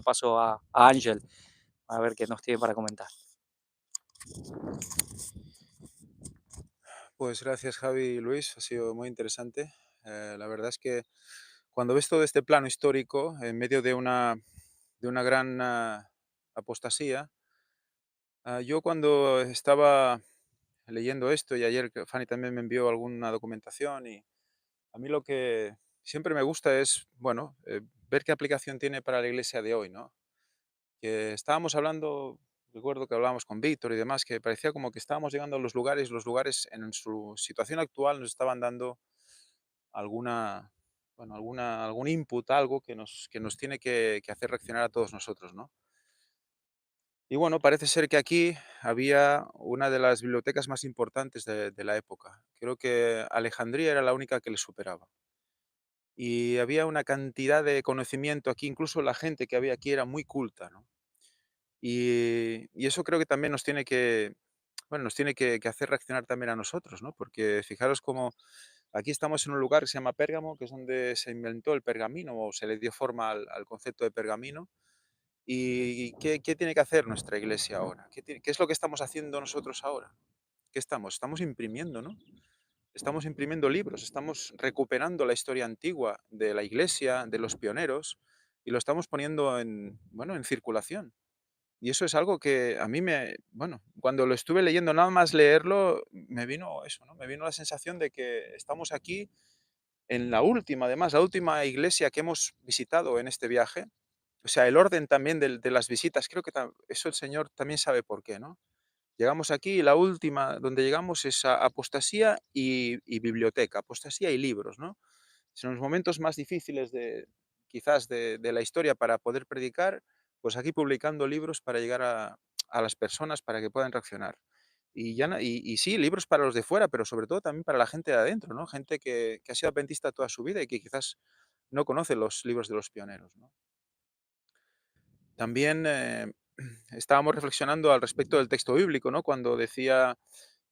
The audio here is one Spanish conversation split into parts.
paso a Ángel, a ver qué nos tiene para comentar. Pues gracias, Javi y Luis, ha sido muy interesante. La verdad es que cuando ves todo este plano histórico en medio de una gran apostasía, yo cuando estaba leyendo esto y ayer que Fanny también me envió alguna documentación y a mí lo que siempre me gusta es, bueno, ver qué aplicación tiene para la iglesia de hoy, ¿no? Que estábamos hablando, recuerdo que hablábamos con Víctor y demás, que parecía como que estábamos llegando a los lugares en su situación actual nos estaban dando alguna, bueno, algún input, algo que nos tiene que hacer reaccionar a todos nosotros, ¿no? Y bueno, parece ser que aquí había una de las bibliotecas más importantes de la época. Creo que Alejandría era la única que le superaba. Y había una cantidad de conocimiento aquí, incluso la gente que había aquí era muy culta, ¿no? Y eso creo que también nos tiene que, bueno, nos tiene que hacer reaccionar también a nosotros, ¿no? Porque fijaros cómo aquí estamos en un lugar que se llama Pérgamo, que es donde se inventó el pergamino o se le dio forma al concepto de pergamino. ¿Y qué tiene que hacer nuestra iglesia ahora? ¿Qué es lo que estamos haciendo nosotros ahora? ¿Qué estamos? Estamos imprimiendo, ¿no? Estamos imprimiendo libros, estamos recuperando la historia antigua de la iglesia, de los pioneros, y lo estamos poniendo en, bueno, en circulación. Y eso es algo que a mí bueno, cuando lo estuve leyendo, nada más leerlo, me vino eso, ¿no? Me vino la sensación de que estamos aquí en la última, además, la última iglesia que hemos visitado en este viaje. O sea, el orden también de las visitas, creo que eso el Señor también sabe por qué, ¿no? Llegamos aquí y la última donde llegamos es a apostasía y biblioteca, apostasía y libros, ¿no? En los momentos más difíciles quizás de la historia para poder predicar, pues aquí publicando libros para llegar a las personas para que puedan reaccionar. Y sí, libros para los de fuera, pero sobre todo también para la gente de adentro, ¿no? Gente que ha sido adventista toda su vida y que quizás no conoce los libros de los pioneros, ¿no? También estábamos reflexionando al respecto del texto bíblico, ¿no? Cuando decía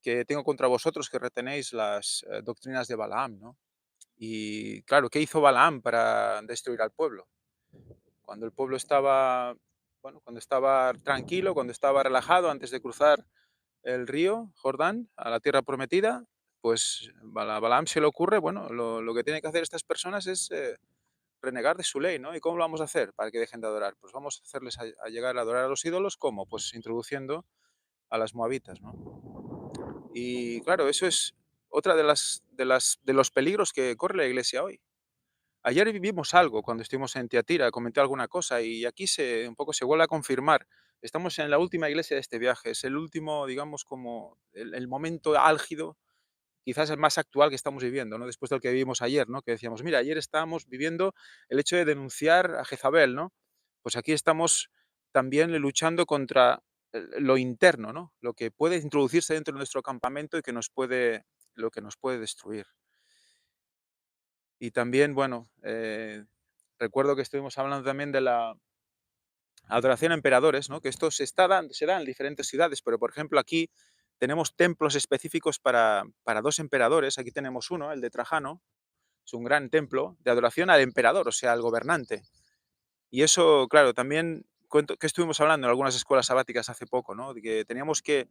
que tengo contra vosotros que retenéis las doctrinas de Balaam, ¿no? Y claro, ¿qué hizo Balaam para destruir al pueblo? Cuando el pueblo estaba, bueno, cuando estaba tranquilo, cuando estaba relajado antes de cruzar el río Jordán a la tierra prometida, pues a Balaam se le ocurre, bueno, lo que tienen que hacer estas personas es renegar de su ley, ¿no? ¿Y cómo lo vamos a hacer para que dejen de adorar? Pues vamos a hacerles a llegar a adorar a los ídolos, ¿cómo? Pues introduciendo a las moabitas, ¿no? Y claro, eso es otra de los peligros que corre la iglesia hoy. Ayer vivimos algo cuando estuvimos en Tiatira, comenté alguna cosa y aquí un poco se vuelve a confirmar. Estamos en la última iglesia de este viaje, es el último, digamos, como el momento álgido, quizás el más actual que estamos viviendo, ¿no? Después del que vivimos ayer, ¿no? Que decíamos, mira, ayer estábamos viviendo el hecho de denunciar a Jezabel, ¿no? Pues aquí estamos también luchando contra lo interno, ¿no? Lo que puede introducirse dentro de nuestro campamento y lo que nos puede destruir. Y también, bueno, recuerdo que estuvimos hablando también de la adoración a emperadores, ¿no? Que esto se da en diferentes ciudades, pero por ejemplo aquí tenemos templos específicos para dos emperadores. Aquí tenemos uno, el de Trajano, es un gran templo de adoración al emperador, o sea, al gobernante. Y eso, claro, también cuento que estuvimos hablando en algunas escuelas sabáticas hace poco, ¿no? De que teníamos que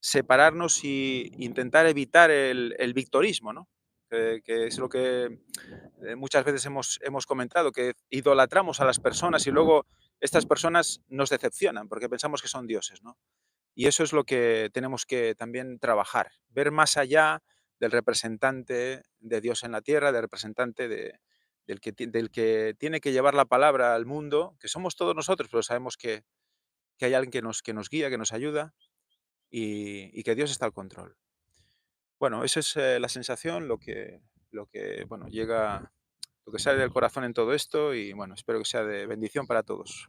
separarnos y intentar evitar el victorismo, ¿no? Que es lo que muchas veces hemos comentado, que idolatramos a las personas y luego estas personas nos decepcionan porque pensamos que son dioses, ¿no? Y eso es lo que tenemos que también trabajar, ver más allá del representante de Dios en la tierra, del representante del que tiene que llevar la palabra al mundo, que somos todos nosotros, pero sabemos que hay alguien que nos guía, que nos ayuda y que Dios está al control. Bueno, esa es la sensación, lo que bueno, lo que sale del corazón en todo esto y bueno, espero que sea de bendición para todos.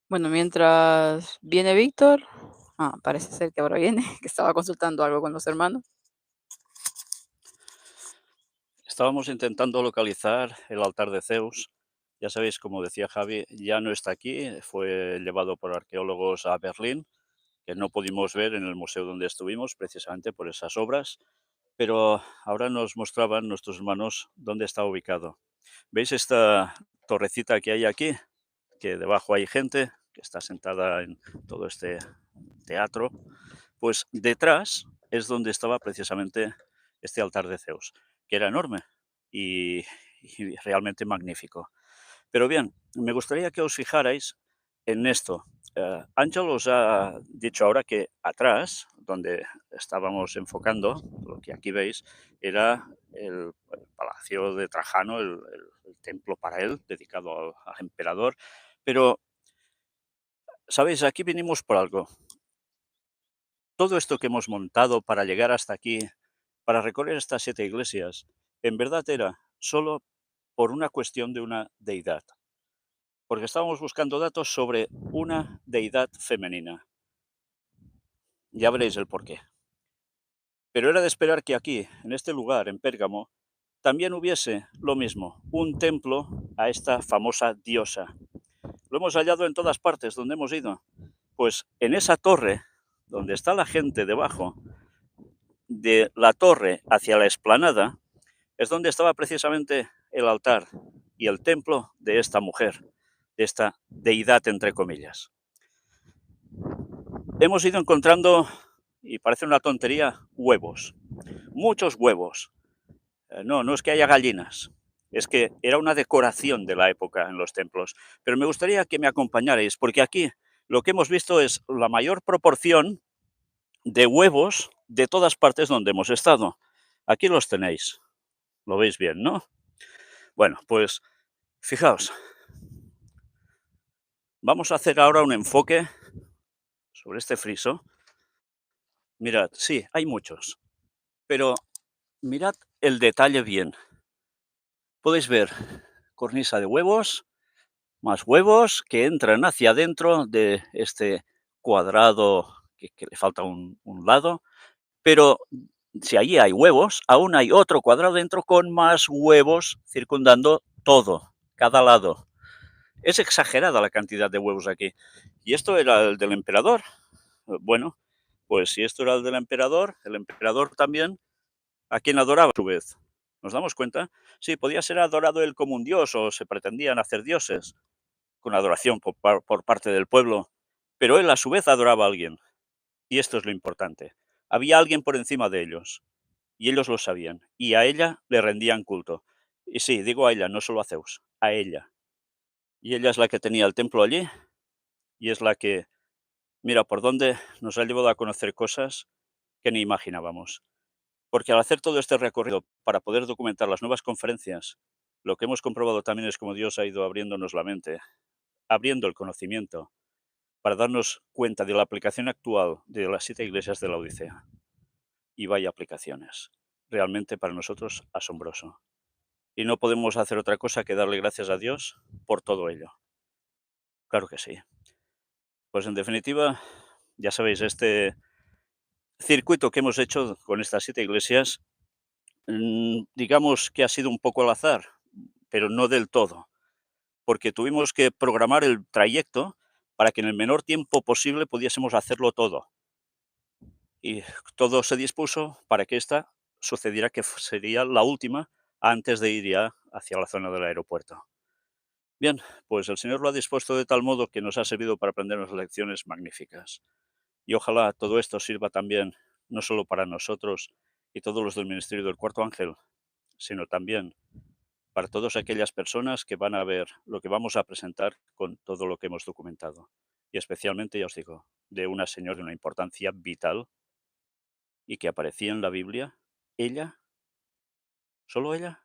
Bueno, mientras viene Víctor, parece ser que ahora viene, que estaba consultando algo con los hermanos. Estábamos intentando localizar el altar de Zeus. Ya sabéis, como decía Javi, ya no está aquí, fue llevado por arqueólogos a Berlín, que no pudimos ver en el museo donde estuvimos, precisamente por esas obras. pero ahora nos mostraban nuestros hermanos dónde está ubicado. ¿Veis esta torrecita que hay aquí? Que debajo hay gente que está sentada en todo este teatro. Pues detrás es donde estaba precisamente este altar de Zeus, que era enorme y, y realmente magnífico. Pero bien, me gustaría que os fijarais en esto. Ángel os ha dicho ahora que atrás, donde estábamos enfocando, lo que aquí veis, era el palacio de Trajano, el templo para él, dedicado al emperador. Pero, ¿sabéis? Aquí vinimos por algo. Todo esto que hemos montado para llegar hasta aquí, para recorrer estas 7 iglesias, en verdad era solo por una cuestión de una deidad. Porque estábamos buscando datos sobre una deidad femenina. Ya veréis el porqué. Pero era de esperar que aquí, en este lugar, en Pérgamo, también hubiese lo mismo, un templo a esta famosa diosa. Lo hemos hallado en todas partes donde hemos ido. Pues en esa torre, donde está la gente debajo, de la torre hacia la explanada, es donde estaba precisamente el altar y el templo de esta mujer, de esta deidad entre comillas. Hemos ido encontrando, y parece una tontería, huevos, muchos huevos. No es que haya gallinas, es que era una decoración de la época en los templos. Pero me gustaría que me acompañarais, porque aquí lo que hemos visto es la mayor proporción de huevos de todas partes donde hemos estado. Aquí los tenéis, lo veis bien, ¿no? Bueno, pues fijaos, vamos a hacer ahora un enfoque sobre este friso. Mirad, sí, hay muchos, pero mirad el detalle bien. Podéis ver cornisa de huevos, más huevos que entran hacia adentro de este cuadrado que le falta un lado, pero si allí hay huevos, aún hay otro cuadrado dentro con más huevos circundando todo, cada lado. Es exagerada la cantidad de huevos aquí. ¿Y esto era el del emperador? Bueno, pues si esto era el emperador también, ¿a quién adoraba a su vez? ¿Nos damos cuenta? Sí, podía ser adorado él como un dios o se pretendían hacer dioses con adoración por parte del pueblo, pero él a su vez adoraba a alguien. Y esto es lo importante. Había alguien por encima de ellos, y ellos lo sabían, y a ella le rendían culto. Y sí, digo a ella, no solo a Zeus, a ella. Y ella es la que tenía el templo allí, y es la que, mira, por dónde nos ha llevado a conocer cosas que ni imaginábamos. Porque al hacer todo este recorrido para poder documentar las nuevas conferencias, lo que hemos comprobado también es cómo Dios ha ido abriéndonos la mente, abriendo el conocimiento, para darnos cuenta de la aplicación actual de las 7 iglesias de la Odisea. Y vaya aplicaciones. Realmente para nosotros asombroso. Y no podemos hacer otra cosa que darle gracias a Dios por todo ello. Claro que sí. Pues en definitiva, ya sabéis, este circuito que hemos hecho con estas 7 iglesias, digamos que ha sido un poco al azar, pero no del todo, porque tuvimos que programar el trayecto para que en el menor tiempo posible pudiésemos hacerlo todo. Y todo se dispuso para que esta sucediera, que sería la última antes de ir ya hacia la zona del aeropuerto. Bien, pues el Señor lo ha dispuesto de tal modo que nos ha servido para aprendernos lecciones magníficas. Y ojalá todo esto sirva también, no solo para nosotros y todos los del Ministerio del Cuarto Ángel, sino también para todas aquellas personas que van a ver lo que vamos a presentar con todo lo que hemos documentado. Y especialmente, ya os digo, de una señora de una importancia vital y que aparecía en la Biblia, ella, solo ella,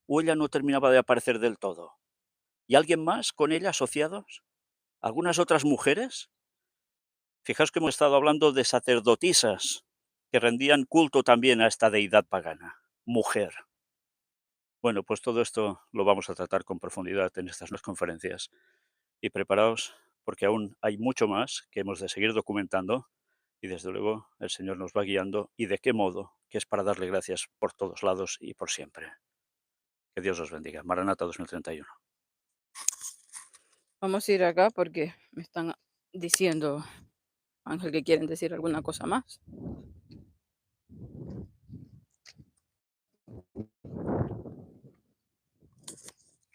o ella no terminaba de aparecer del todo. ¿Y alguien más con ella asociados? ¿Algunas otras mujeres? Fijaos que hemos estado hablando de sacerdotisas que rendían culto también a esta deidad pagana, mujer. Bueno, pues todo esto lo vamos a tratar con profundidad en estas 2 conferencias. Y preparaos, porque aún hay mucho más que hemos de seguir documentando y desde luego el Señor nos va guiando y de qué modo, que es para darle gracias por todos lados y por siempre. Que Dios os bendiga. Maranata 2031. Vamos a ir acá porque me están diciendo, Ángel, que quieren decir alguna cosa más.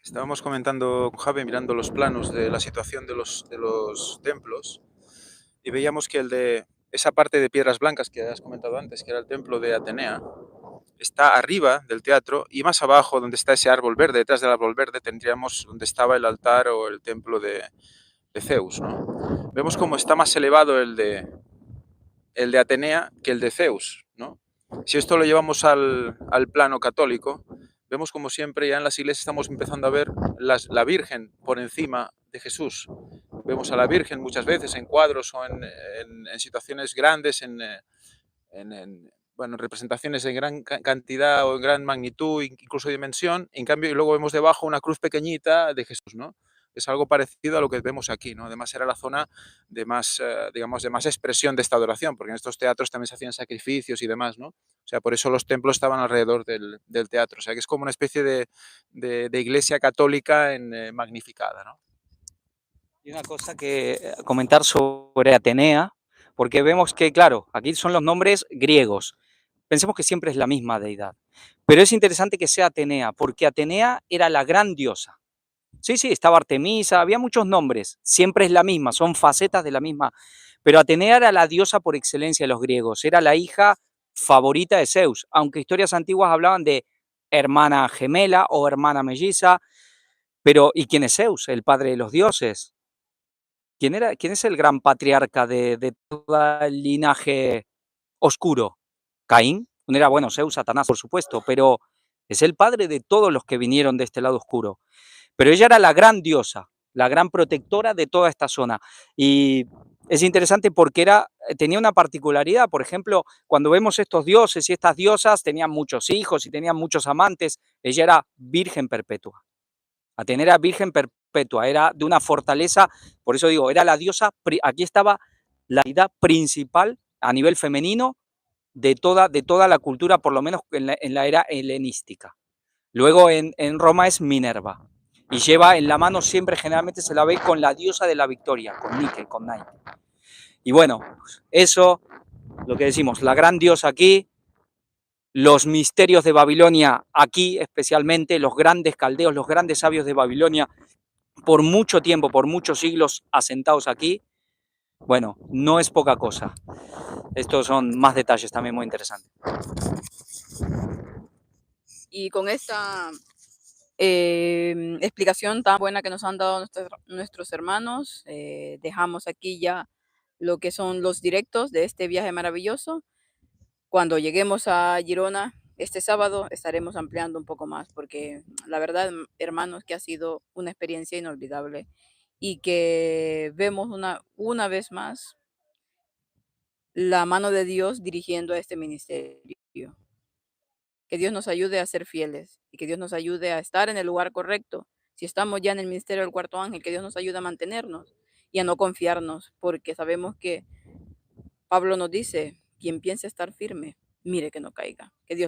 Estábamos comentando con Javi, mirando los planos de la situación de los templos, y veíamos que el de esa parte de piedras blancas que has comentado antes, que era el templo de Atenea, está arriba del teatro, y más abajo, donde está ese árbol verde, detrás del árbol verde, tendríamos donde estaba el altar o el templo de Zeus, ¿no? Vemos cómo está más elevado el de Atenea que el de Zeus, ¿no? Si esto lo llevamos al plano católico, vemos como siempre ya en las iglesias estamos empezando a ver la Virgen por encima de Jesús. Vemos a la Virgen muchas veces en cuadros o en situaciones grandes, bueno, representaciones en gran cantidad o en gran magnitud, incluso dimensión. En cambio, y luego vemos debajo una cruz pequeñita de Jesús, ¿no? Es algo parecido a lo que vemos aquí, ¿no? Además era la zona de más, digamos, de más expresión de esta adoración, porque en estos teatros también se hacían sacrificios y demás, ¿no? O sea, por eso los templos estaban alrededor del teatro. O sea, que es como una especie de iglesia católica magnificada, ¿no? Y una cosa que comentar sobre Atenea, porque vemos que, claro, aquí son los nombres griegos. Pensemos que siempre es la misma deidad. Pero es interesante que sea Atenea, porque Atenea era la gran diosa. Sí, estaba Artemisa, había muchos nombres, siempre es la misma, son facetas de la misma. Pero Atenea era la diosa por excelencia de los griegos, era la hija favorita de Zeus, aunque historias antiguas hablaban de hermana gemela o hermana melliza. Pero, ¿y quién es Zeus? El padre de los dioses. ¿Quién es el gran patriarca de todo el linaje oscuro? ¿Caín? No era, bueno, Zeus, Satanás, por supuesto, pero es el padre de todos los que vinieron de este lado oscuro. Pero ella era la gran diosa, la gran protectora de toda esta zona. Y es interesante porque tenía una particularidad. Por ejemplo, cuando vemos estos dioses y estas diosas, tenían muchos hijos y tenían muchos amantes. Ella era virgen perpetua. Atenea era virgen perpetua, era de una fortaleza. Por eso digo, era la diosa. Aquí estaba la deidad principal a nivel femenino de toda la cultura, por lo menos en la era helenística. Luego en Roma es Minerva. Y lleva en la mano siempre, generalmente se la ve con la diosa de la victoria, con Nike, con Nike. Y bueno, eso, lo que decimos, la gran diosa aquí, los misterios de Babilonia aquí especialmente, los grandes caldeos, los grandes sabios de Babilonia, por mucho tiempo, por muchos siglos asentados aquí, bueno, no es poca cosa. Estos son más detalles también muy interesantes. Y con esta explicación tan buena que nos han dado nuestros hermanos, dejamos aquí ya lo que son los directos de este viaje maravilloso. Cuando lleguemos a Girona este sábado estaremos ampliando un poco más, porque la verdad, hermanos, que ha sido una experiencia inolvidable y que vemos una vez más la mano de Dios dirigiendo a este ministerio. Que Dios nos ayude a ser fieles y que Dios nos ayude a estar en el lugar correcto. Si estamos ya en el ministerio del cuarto ángel, que Dios nos ayude a mantenernos y a no confiarnos, porque sabemos que Pablo nos dice, quien piense estar firme, mire que no caiga. Que Dios le